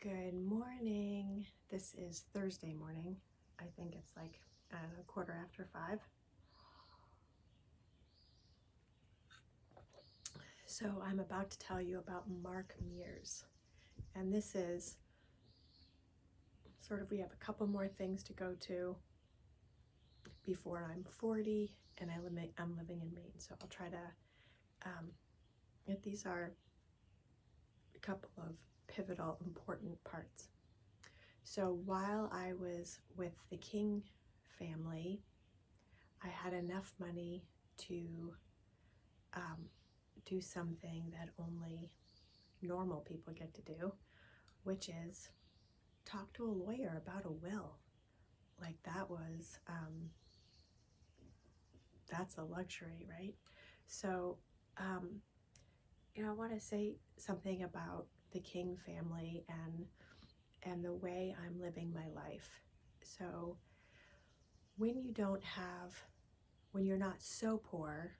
Good morning. This is Thursday morning. I think it's like, I don't know, 5:15. So I'm about to tell you about Mark Mears. And this is sort of, we have a couple more things to go to before I'm 40 and I'm living in Maine. So I'll try to, these are a couple of pivotal, important parts. So while I was with the King family, I had enough money to do something that only normal people get to do, which is talk to a lawyer about a will. Like that's a luxury, right? So, I want to say something about the King family and the way I'm living my life. So, when you're not so poor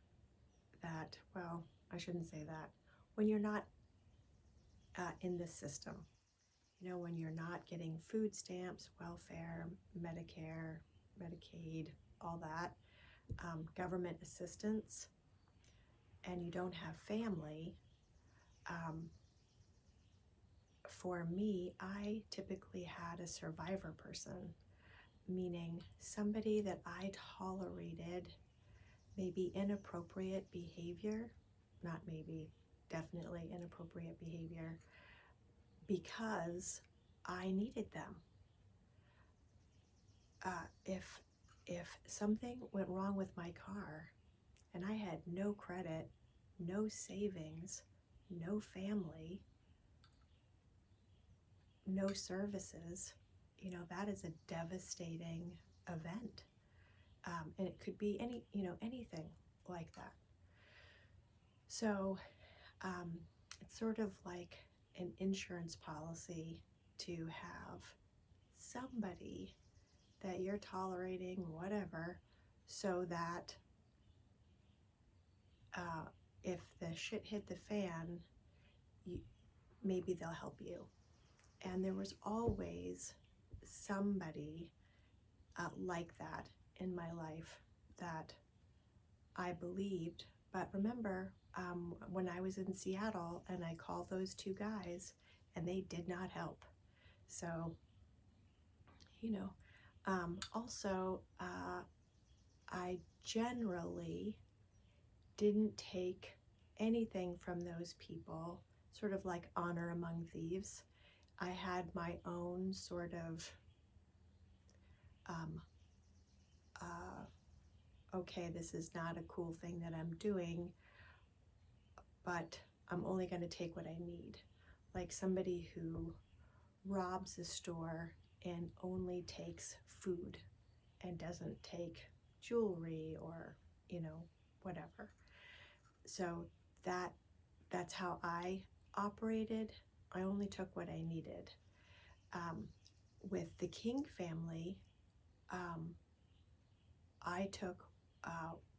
that, well, I shouldn't say that, when you're not in this system, when you're not getting food stamps, welfare, Medicare, Medicaid, all that, government assistance, and you don't have family, for me, I typically had a survivor person, meaning somebody that I tolerated maybe inappropriate behavior, not maybe, definitely inappropriate behavior, because I needed them. If something went wrong with my car and I had no credit, no savings, no family, no services, that is a devastating event. And it could be anything like that. So it's sort of like an insurance policy to have somebody that you're tolerating, whatever, so that if the shit hit the fan, maybe they'll help you. And there was always somebody like that in my life that I believed. But remember, when I was in Seattle and I called those two guys and they did not help. So, also, I generally didn't take anything from those people, sort of like honor among thieves. I had my own sort of, okay, this is not a cool thing that I'm doing, but I'm only going to take what I need. Like somebody who robs a store and only takes food and doesn't take jewelry or, whatever. So that's how I operated. I only took what I needed. With the King family, I took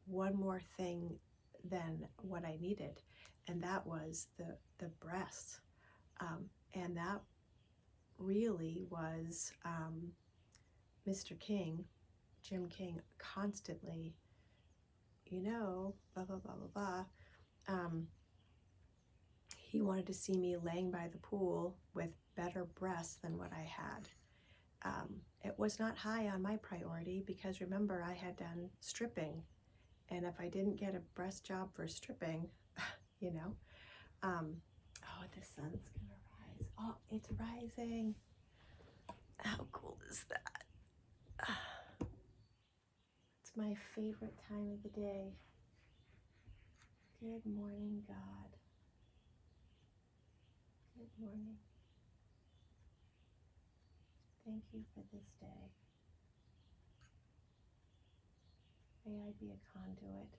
one more thing than what I needed, and that was the breasts. And that really was Mr. King, Jim King, constantly, blah, blah, blah, blah, blah. He wanted to see me laying by the pool with better breasts than what I had. It was not high on my priority because remember, I had done stripping. And if I didn't get a breast job for stripping, oh, the sun's gonna rise. Oh, it's rising. How cool is that? It's my favorite time of the day. Good morning, God. Good morning. Thank you for this day. May I be a conduit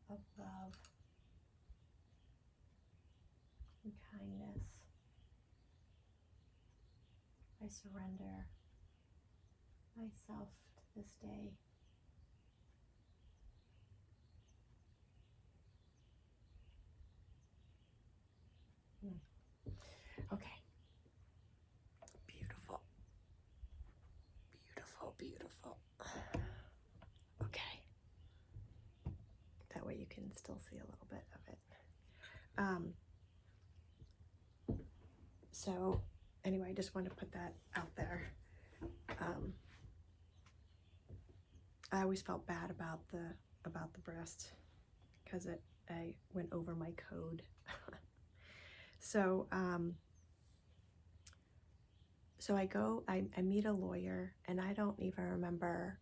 of love and kindness. I surrender myself to this day. Okay, Careful. Okay. That way you can still see a little bit of it. So anyway, I just want to put that out there. I always felt bad about the breast because I went over my code. So so I meet a lawyer, and I don't even remember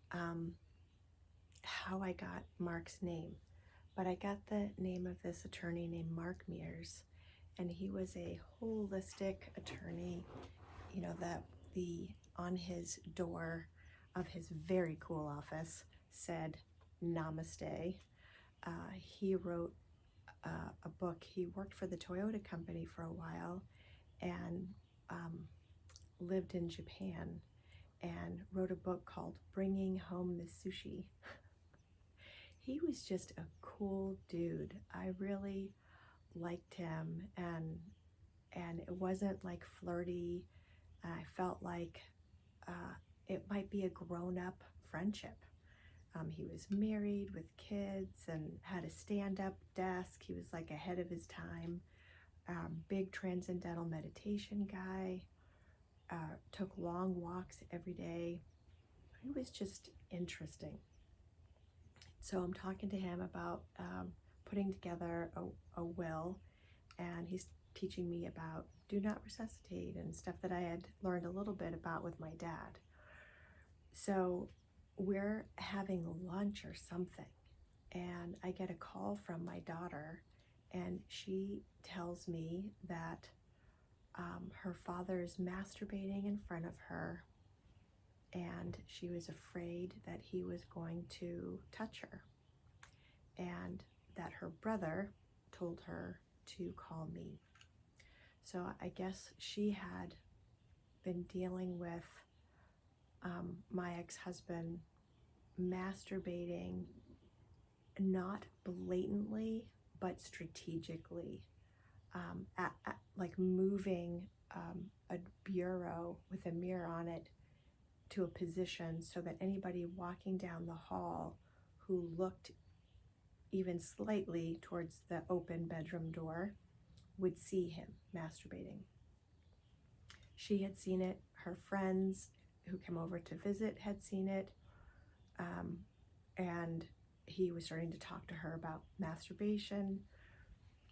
how I got Mark's name, but I got the name of this attorney named Mark Mears, and he was a holistic attorney. You know, that the on his door of his very cool office said Namaste. He wrote a book. He worked for the Toyota company for a while, and lived in Japan, and wrote a book called Bringing Home the Sushi. He was just a cool dude. I really liked him, and it wasn't like flirty. I felt like it might be a grown-up friendship. He was married with kids and had a stand-up desk. He was like ahead of his time. Big transcendental meditation guy. Took long walks every day. He was just interesting. So I'm talking to him about putting together a will, and he's teaching me about do not resuscitate and stuff that I had learned a little bit about with my dad. So we're having lunch or something, and I get a call from my daughter, and she tells me that her father is masturbating in front of her, and she was afraid that he was going to touch her, and that her brother told her to call me. So I guess she had been dealing with my ex-husband masturbating, not blatantly, but strategically, like moving a bureau with a mirror on it to a position so that anybody walking down the hall who looked even slightly towards the open bedroom door would see him masturbating. She had seen it. Her friends who came over to visit had seen it. And he was starting to talk to her about masturbation.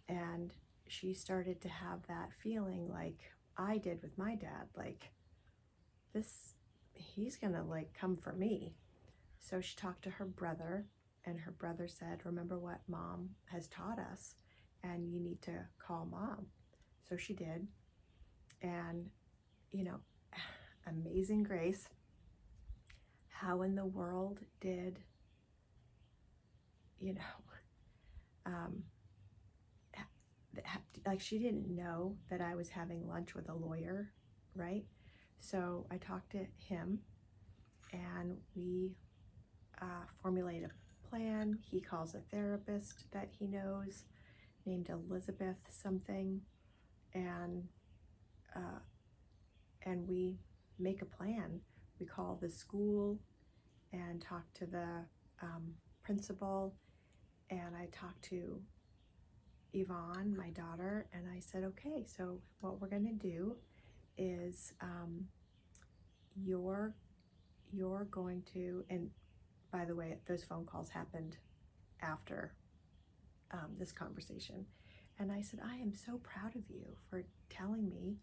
And she started to have that feeling like I did with my dad, like he's gonna like come for me. So she talked to her brother, and her brother said, remember what mom has taught us, and you need to call mom. So she did. And, you know, amazing grace. How in the world did, you know, like she didn't know that I was having lunch with a lawyer, right? So I talked to him, and we formulate a plan. He calls a therapist that he knows named Elizabeth something, and we make a plan. We call the school and talk to the principal, and I talked to Yvonne, my daughter, and I said, okay, so what we're gonna do is you're going to, and by the way, those phone calls happened after this conversation, and I said, I am so proud of you for telling me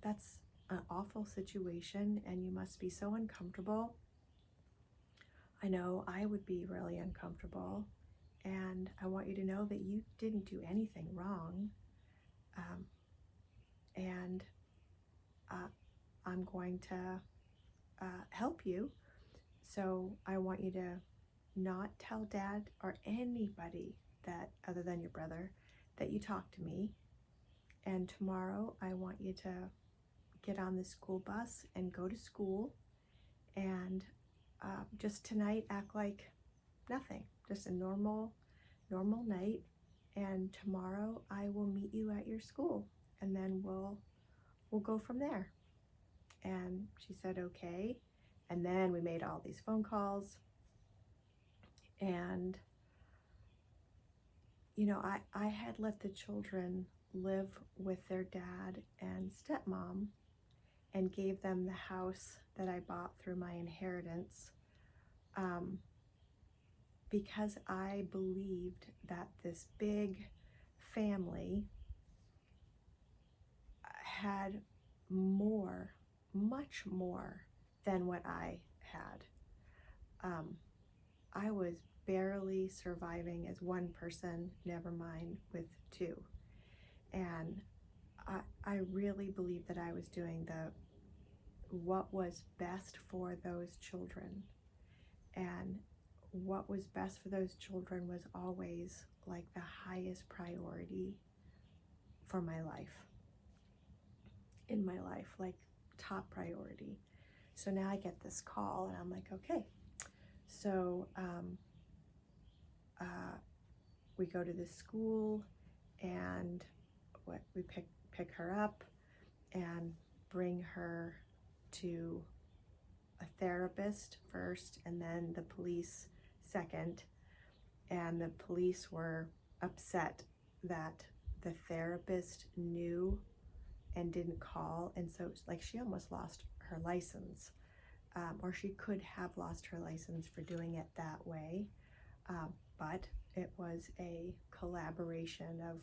that's an awful situation, and you must be so uncomfortable. I know I would be really uncomfortable, and I want you to know that you didn't do anything wrong, and I'm going to help you. So I want you to not tell dad or anybody that other than your brother that you talked to me, and tomorrow I want you to get on the school bus and go to school, and just tonight act like nothing, just a normal night, and tomorrow I will meet you at your school, and then we'll go from there. And she said okay, And then we made all these phone calls, and I had let the children live with their dad and stepmom and gave them the house that I bought through my inheritance, because I believed that this big family had more, much more than what I had. I was barely surviving as one person, never mind with two. And I really believed that I was doing what was best for those children. And what was best for those children was always like the highest priority for my life, in my life, like top priority. So now I get this call and I'm like, okay. So we go to this school, and we pick her up and bring her to a therapist first, and then the police second. And the police were upset that the therapist knew and didn't call, and so like she almost lost her license, or she could have lost her license for doing it that way, but it was a collaboration of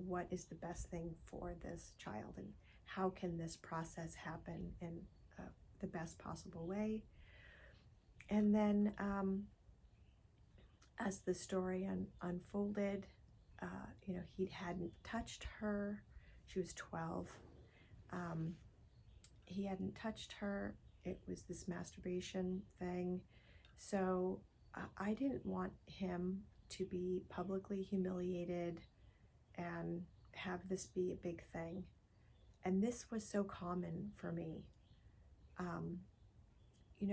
what is the best thing for this child, and how can this process happen in the best possible way. And then as the story unfolded, he hadn't touched her. She was 12. He hadn't touched her. It was this masturbation thing. So I didn't want him to be publicly humiliated and have this be a big thing. And this was so common for me.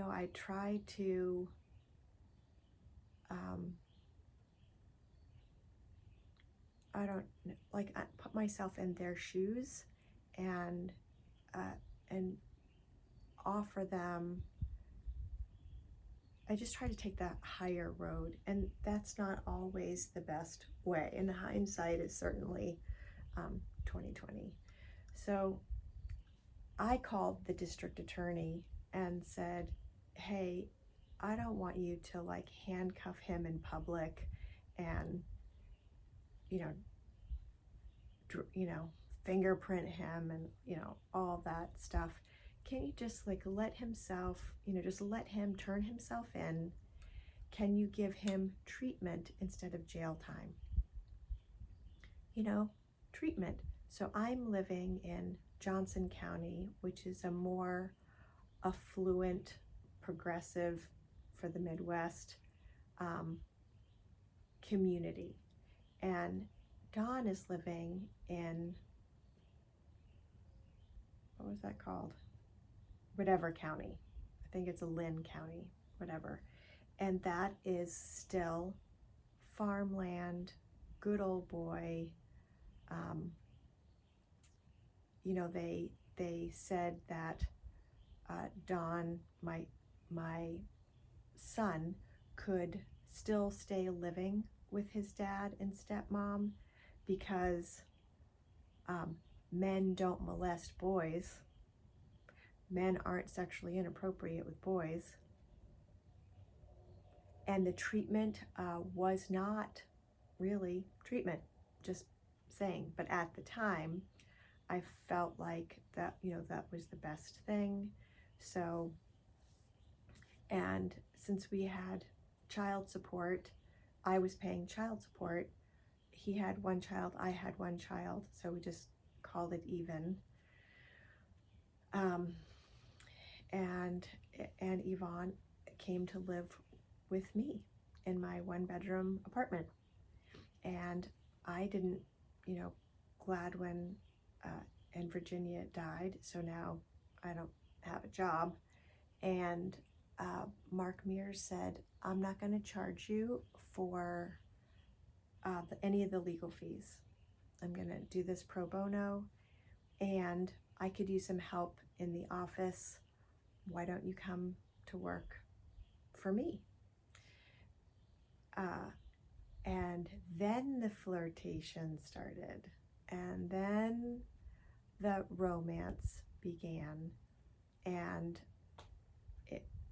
I try to I put myself in their shoes and offer them. I just try to take that higher road, and that's not always the best way. And hindsight is certainly 2020. So I called the district attorney and said, hey, I don't want you to like handcuff him in public and fingerprint him and all that stuff. Can you just like let him turn himself in? Can you give him treatment instead of jail time? Treatment. So I'm living in Johnson County, which is a more affluent, progressive, for the Midwest, community. And Don is living in, what was that called? Whatever county. I think it's a Lynn County, whatever. And that is still farmland, good old boy. They said that Don, my son, could still stay living with his dad and stepmom because men don't molest boys. Men aren't sexually inappropriate with boys. And the treatment was not really treatment, just saying. But at the time, I felt like that was the best thing. So, and since we had child support, I was paying child support. He had one child, I had one child, so we just called it even. And Yvonne came to live with me in my 1-bedroom apartment. And I didn't, Gladwin and Virginia died, so now I don't have a job. And Mark Mears said, I'm not going to charge you for any of the legal fees. I'm going to do this pro bono, and I could use some help in the office why don't you come to work for me? And then the flirtation started, and then the romance began. And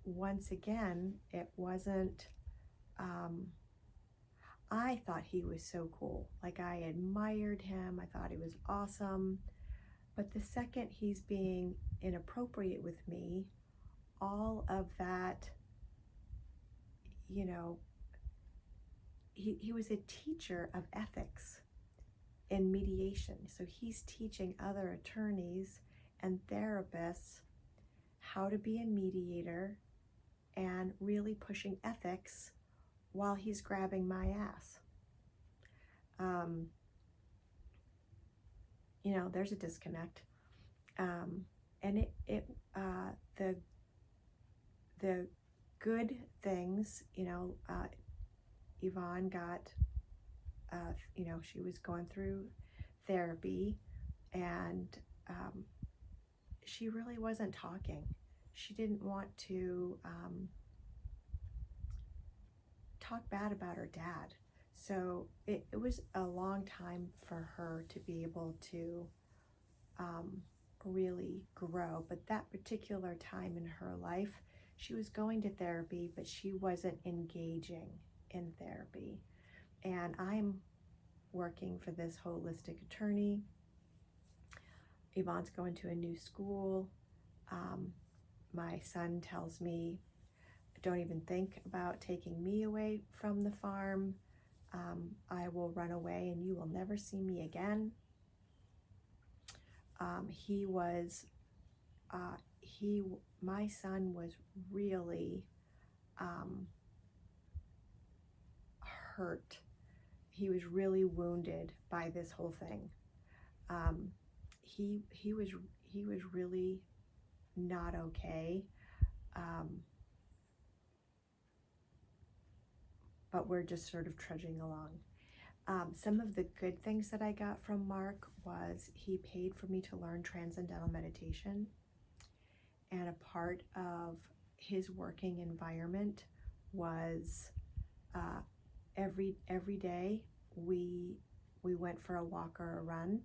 once again, it wasn't, I thought he was so cool. Like, I admired him. I thought he was awesome. But the second he's being inappropriate with me, all of that, you know, he was a teacher of ethics and mediation. So he's teaching other attorneys and therapists how to be a mediator and really pushing ethics while he's grabbing my ass. You know, there's a disconnect. And the good things, you know, Yvonne got, you know, she was going through therapy, and she really wasn't talking. She didn't want to talk bad about her dad. So it was a long time for her to be able to really grow. But that particular time in her life, she was going to therapy, but she wasn't engaging in therapy. And I'm working for this holistic attorney. Yvonne's going to a new school. My son tells me, don't even think about taking me away from the farm. I will run away and you will never see me again. My son was really hurt. He was really wounded by this whole thing. He was really not okay. But we're just sort of trudging along. Some of the good things that I got from Mark was he paid for me to learn Transcendental Meditation. And a part of his working environment was every day we went for a walk or a run.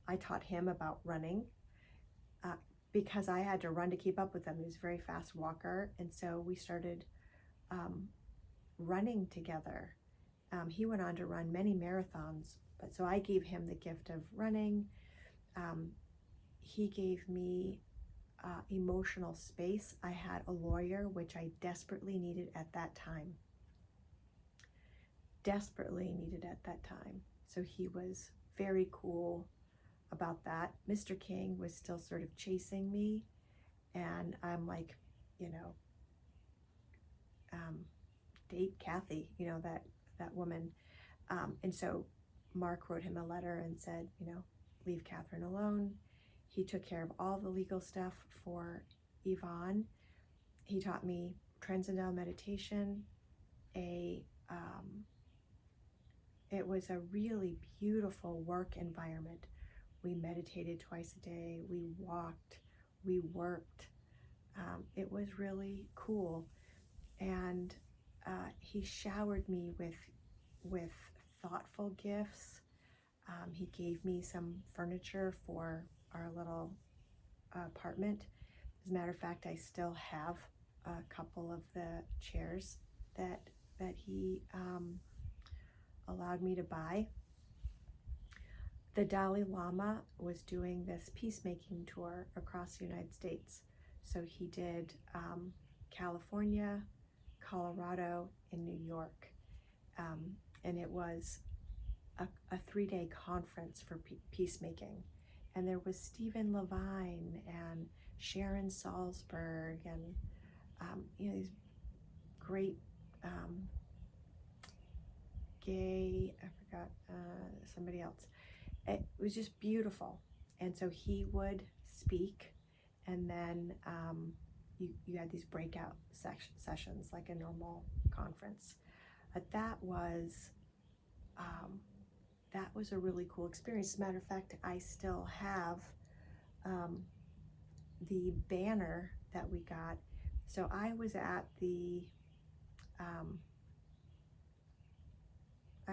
I taught him about running because I had to run to keep up with him. He was a very fast walker, and so we started running together. He went on to run many marathons, but so I gave him the gift of running. He gave me emotional space. I had a lawyer, which I desperately needed at that time. So he was very cool about that. Mr. King was still sort of chasing me, and I'm like, you know, date Kathy, you know, that woman. And so Mark wrote him a letter and said, you know, leave Catherine alone. He took care of all the legal stuff for Yvonne. He taught me Transcendental Meditation. It was a really beautiful work environment. We meditated twice a day. We walked. We worked. It was really cool. And he showered me with thoughtful gifts. He gave me some furniture for our little apartment. As a matter of fact, I still have a couple of the chairs that he allowed me to buy. The Dalai Lama was doing this peacemaking tour across the United States. So he did California, Colorado, and New York. And it was a 3-day conference for peacemaking. And there was Stephen Levine and Sharon Salzberg and you know, these great somebody else. It was just beautiful. And so he would speak, and then you had these breakout sessions like a normal conference. But that was a really cool experience. As a matter of fact, I still have the banner that we got. So I was at the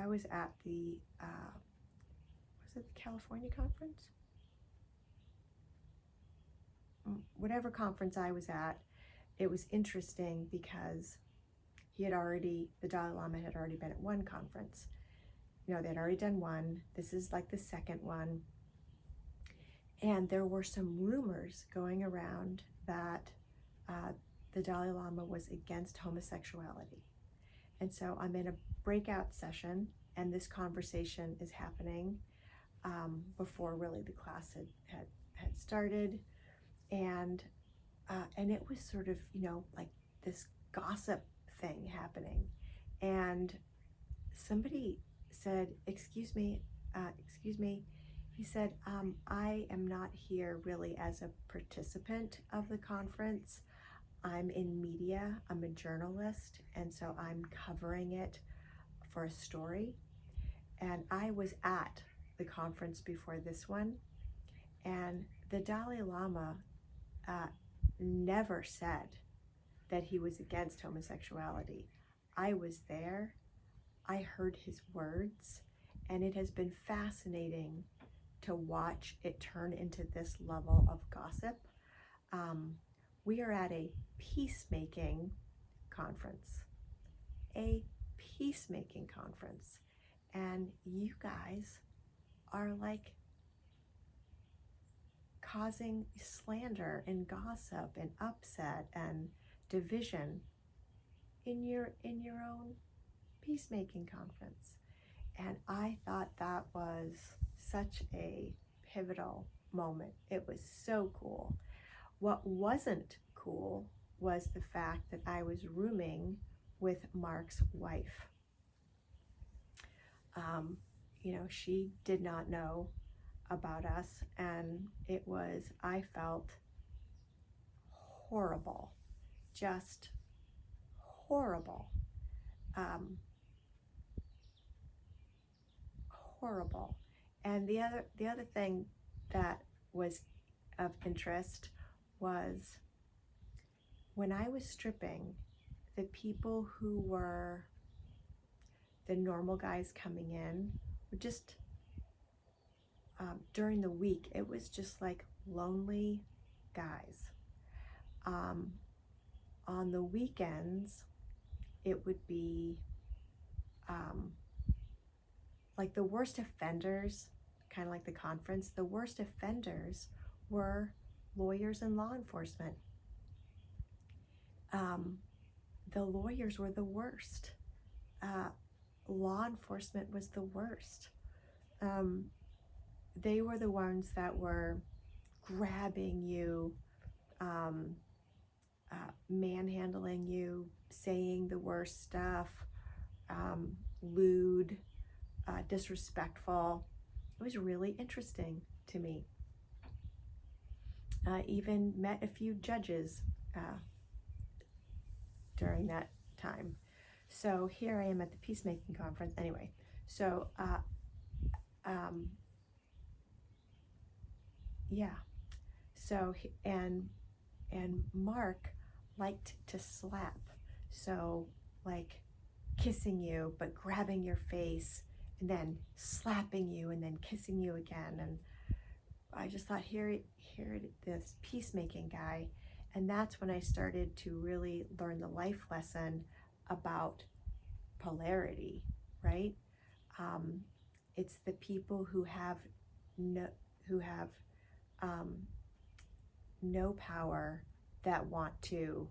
was it the California conference? Whatever conference I was at, it was interesting because the Dalai Lama had already been at one conference. They'd already done one. This is like the second one. And there were some rumors going around that the Dalai Lama was against homosexuality. And so I'm in a breakout session, and this conversation is happening before really the class had started. And it was sort of, like this gossip thing happening. And somebody said, excuse me. He said, I am not here really as a participant of the conference. I'm in media, I'm a journalist, and so I'm covering it for a story. And I was at the conference before this one, and the Dalai Lama never said that he was against homosexuality. I was there, I heard his words, and it has been fascinating to watch it turn into this level of gossip. We are at a peacemaking conference, and you guys are like causing slander and gossip and upset and division in your own peacemaking conference. And I thought that was such a pivotal moment. It was so cool. What wasn't cool was the fact that I was rooming with Mark's wife. She did not know about us, and I felt horrible, just horrible, horrible. And the other thing that was of interest was when I was stripping, the people who were the normal guys coming in were just, during the week, it was just like lonely guys. On the weekends, it would be like the worst offenders, kind of like the conference, the worst offenders were lawyers and law enforcement. The lawyers were the worst. Law enforcement was the worst. They were the ones that were grabbing you, manhandling you, saying the worst stuff, lewd, disrespectful. It was really interesting to me. Even met a few judges during that time. So here I am at the peacemaking conference. Anyway, so So and Mark liked to slap. So like kissing you, but grabbing your face and then slapping you and then kissing you again. And I just thought, here this peacemaking guy. And that's when I started to really learn the life lesson about polarity, right? It's the people who have no power that want to,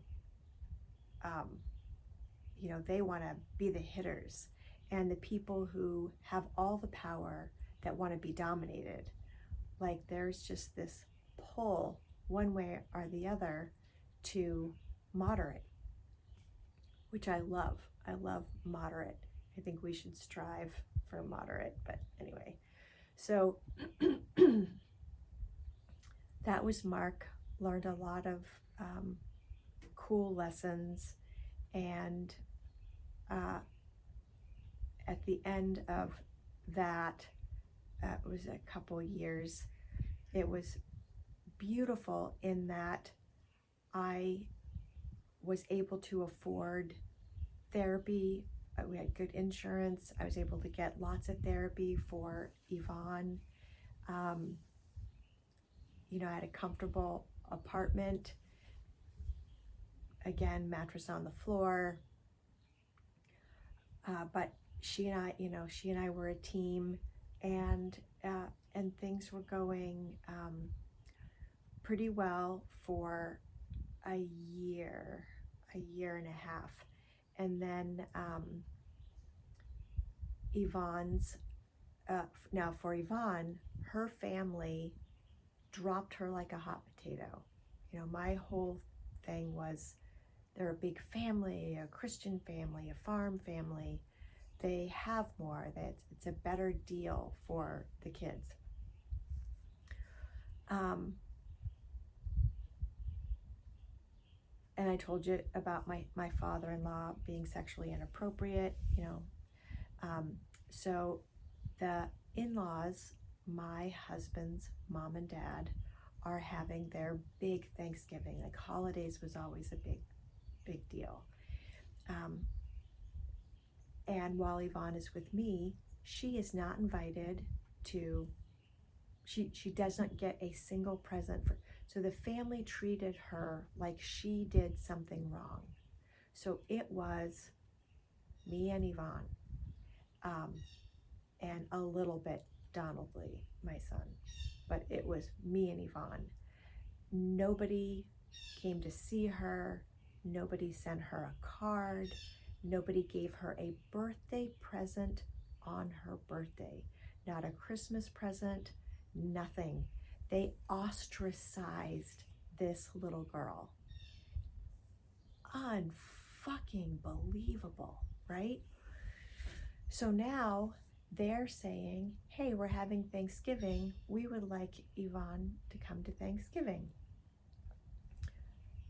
they want to be the hitters, and the people who have all the power that want to be dominated. Like there's just this pull one way or the other to moderate, which I love. I love moderate. I think we should strive for moderate, but anyway. So that was Mark. Learned a lot of cool lessons, and at the end of that, it was a couple years, it was beautiful in that I was able to afford therapy. We had good insurance. I was able to get lots of therapy for Yvonne. I had a comfortable apartment. Again, mattress on the floor. But she and I were a team, and things were going pretty well for a year and a half. And then now for Yvonne, her family dropped her like a hot potato. My whole thing was they're a big family, a Christian family, a farm family. They have more. It's a better deal for the kids. And I told you about my father-in-law being sexually inappropriate, so the in-laws, my husband's mom and dad, are having their big Thanksgiving. Like holidays was always a big deal. And while Yvonne is with me, she is not invited to, she does not get a single present. So the family treated her like she did something wrong. So it was me and Yvonne, and a little bit Donald Lee, my son, but it was me and Yvonne. Nobody came to see her. Nobody sent her a card. Nobody gave her a birthday present on her birthday. Not a Christmas present, nothing. They ostracized this little girl. Unfucking believable, right? So now they're saying, hey, we're having Thanksgiving. We would like Yvonne to come to Thanksgiving.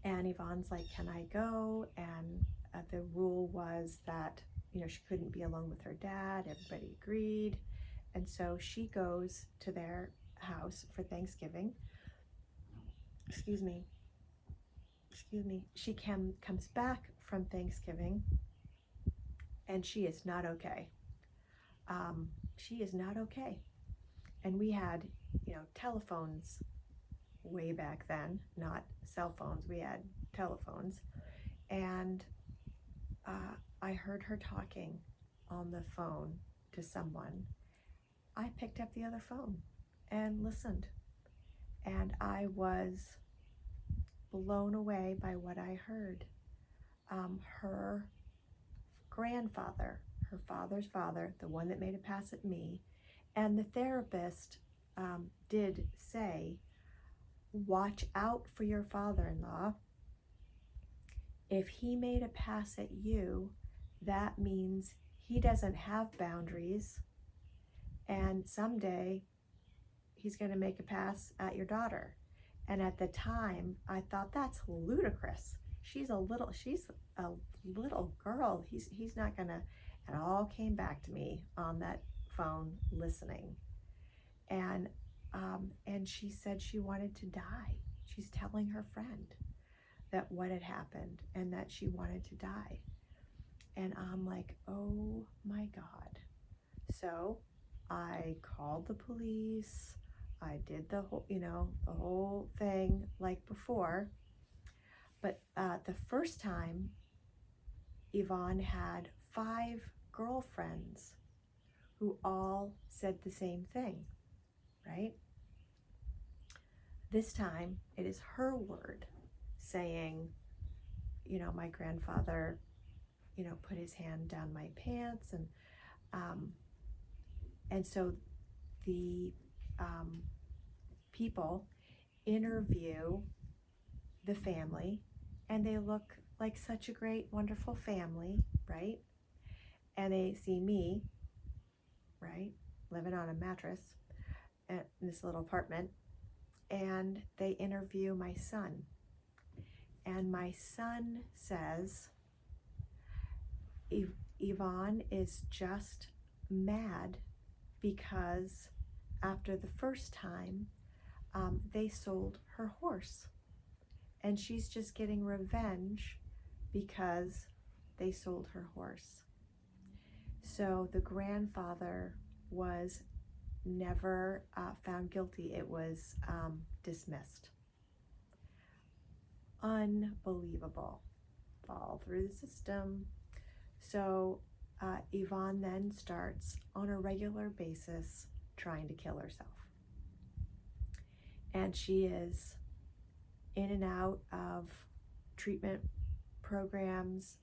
And Yvonne's like, can I go? And the rule was that, she couldn't be alone with her dad. Everybody agreed. And so she goes to their house for Thanksgiving. Excuse me. She comes back from Thanksgiving, and she is not okay. She is not okay. And we had, telephones way back then, not cell phones. We had telephones. And I heard her talking on the phone to someone. I picked up the other phone and listened. And I was blown away by what I heard. Her grandfather, her father's father, the one that made a pass at me, and the therapist did say, watch out for your father-in-law. If he made a pass at you, that means he doesn't have boundaries, and someday he's going to make a pass at your daughter. And at the time, I thought, that's ludicrous. She's a little girl. He's not gonna. It all came back to me on that phone listening, and she said she wanted to die. She's telling her friend that what had happened and that she wanted to die. And I'm like, oh my God. So I called the police. I did the whole thing like before. But the first time, Yvonne had 5 girlfriends who all said the same thing, right? This time, it is her word saying, my grandfather, put his hand down my pants, and so the people interview the family, and they look like such a great, wonderful family, right? And they see me, right, living on a mattress in this little apartment, and they interview my son. And my son says, Yvonne is just mad because after the first time, they sold her horse. and she's just getting revenge because they sold her horse. So the grandfather was never found guilty. It was dismissed. Unbelievable. Fall through the system. So Yvonne then starts on a regular basis trying to kill herself. And she is in and out of treatment programs,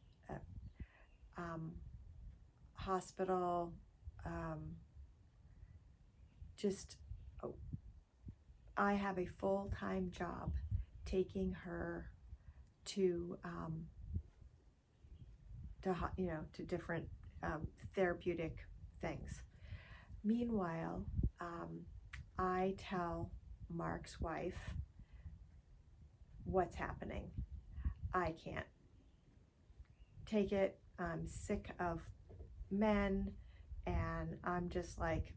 hospital, I have a full-time job taking her to different therapeutic things. Meanwhile, I tell Mark's wife what's happening. I can't take it. I'm sick of men, and I'm just like,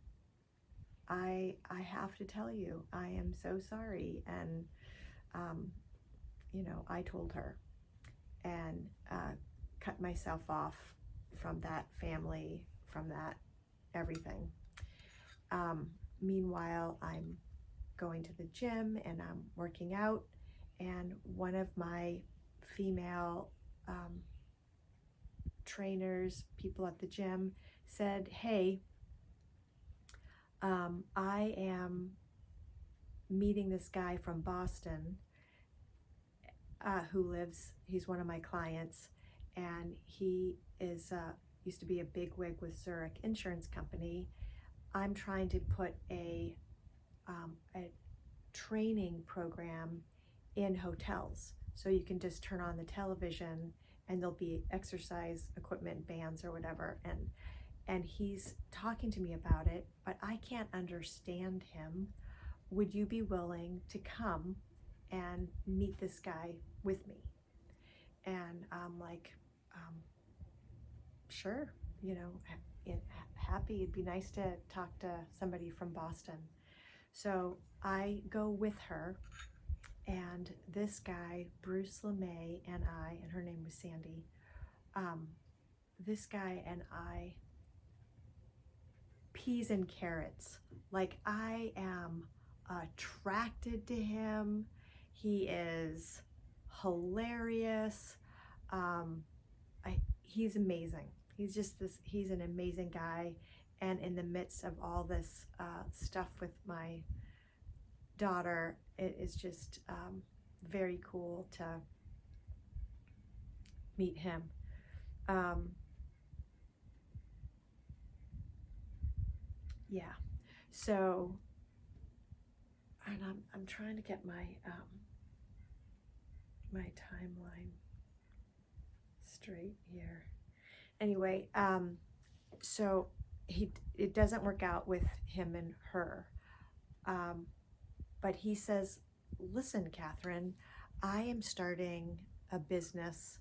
I have to tell you, I am so sorry. And I told her, and cut myself off from that family, from that everything. Meanwhile, I'm going to the gym and I'm working out, and one of my female trainers, people at the gym, said, hey, I am meeting this guy from Boston he's one of my clients, and he is used to be a bigwig with Zurich Insurance Company. I'm trying to put a training program in hotels, so you can just turn on the television and there'll be exercise equipment, bands or whatever, and he's talking to me about it, but I can't understand him. Would you be willing to come and meet this guy with me? And I'm like, sure, happy. It'd be nice to talk to somebody from Boston. So I go with her, and this guy, Bruce LeMay, and her name was Sandy, this guy and I, peas and carrots. Like, I am attracted to him. He is hilarious. He's amazing. He's an amazing guy. And in the midst of all this stuff with my daughter, it is just very cool to meet him. Yeah. So, and I'm trying to get my my timeline straight here. Anyway, so it doesn't work out with him and her, but he says, listen, Catherine, I am starting a business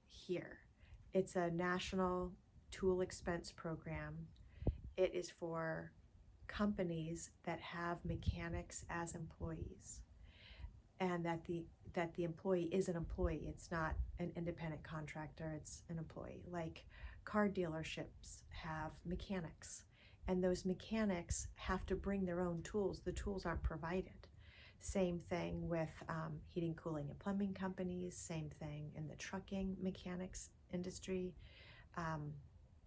here. It's a national tool expense program. It is for companies that have mechanics as employees, and that the employee is an employee. It's not an independent contractor, it's an employee. Like, car dealerships have mechanics, and those mechanics have to bring their own tools. The tools aren't provided. Same thing with heating, cooling, and plumbing companies. Same thing in the trucking mechanics industry.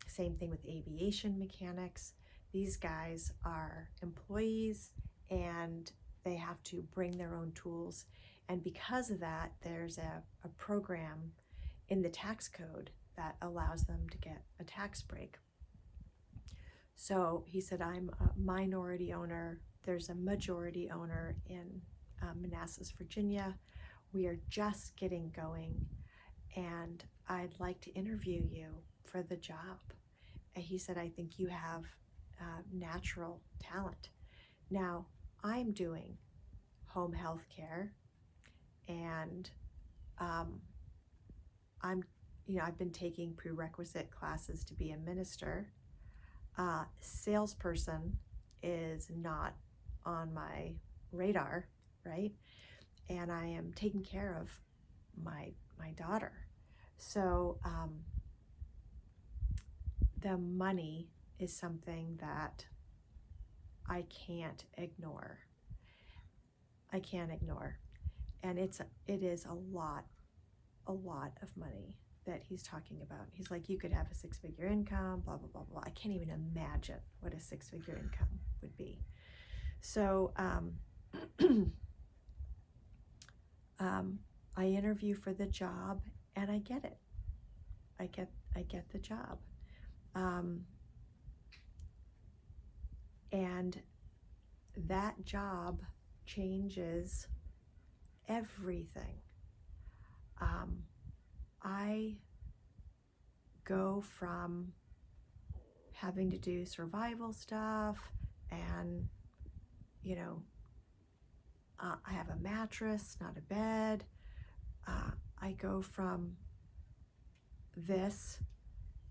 Same thing with aviation mechanics. These guys are employees, and they have to bring their own tools. And because of that, there's a program in the tax code that allows them to get a tax break. So he said, I'm a minority owner. There's a majority owner in Manassas, Virginia. We are just getting going, and I'd like to interview you for the job. And he said, I think you have natural talent. Now, I'm doing home health care, and I've been taking prerequisite classes to be a minister. Salesperson is not on my radar, right? and I am taking care of my daughter. So the money is something that I can't ignore. And it is a lot of money that he's talking about. He's like, you could have a 6-figure income, blah, blah, blah, blah. I can't even imagine what a 6-figure income would be. So I interview for the job and I get it. I get the job. And that job changes everything. I go from having to do survival stuff and, you know, I have a mattress, not a bed. I go from this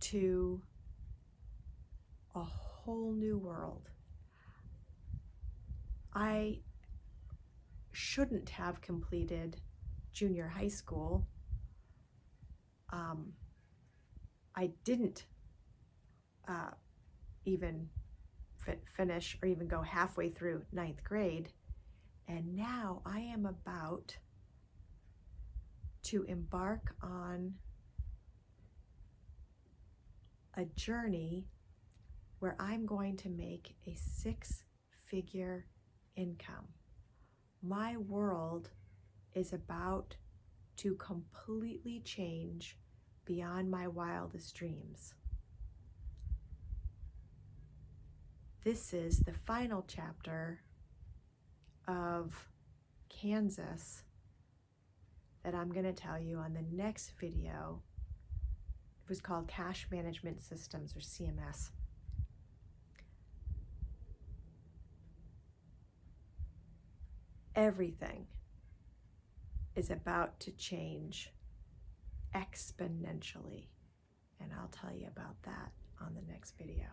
to a whole new world. I shouldn't have completed junior high school. I didn't even finish or even go halfway through 9th grade. And now I am about to embark on a journey where I'm going to make a 6-figure income. My world is about to completely change beyond my wildest dreams. This is the final chapter of Kansas that I'm going to tell you on the next video. It was called Cash Management Systems, or CMS. Everything is about to change exponentially, and I'll tell you about that on the next video.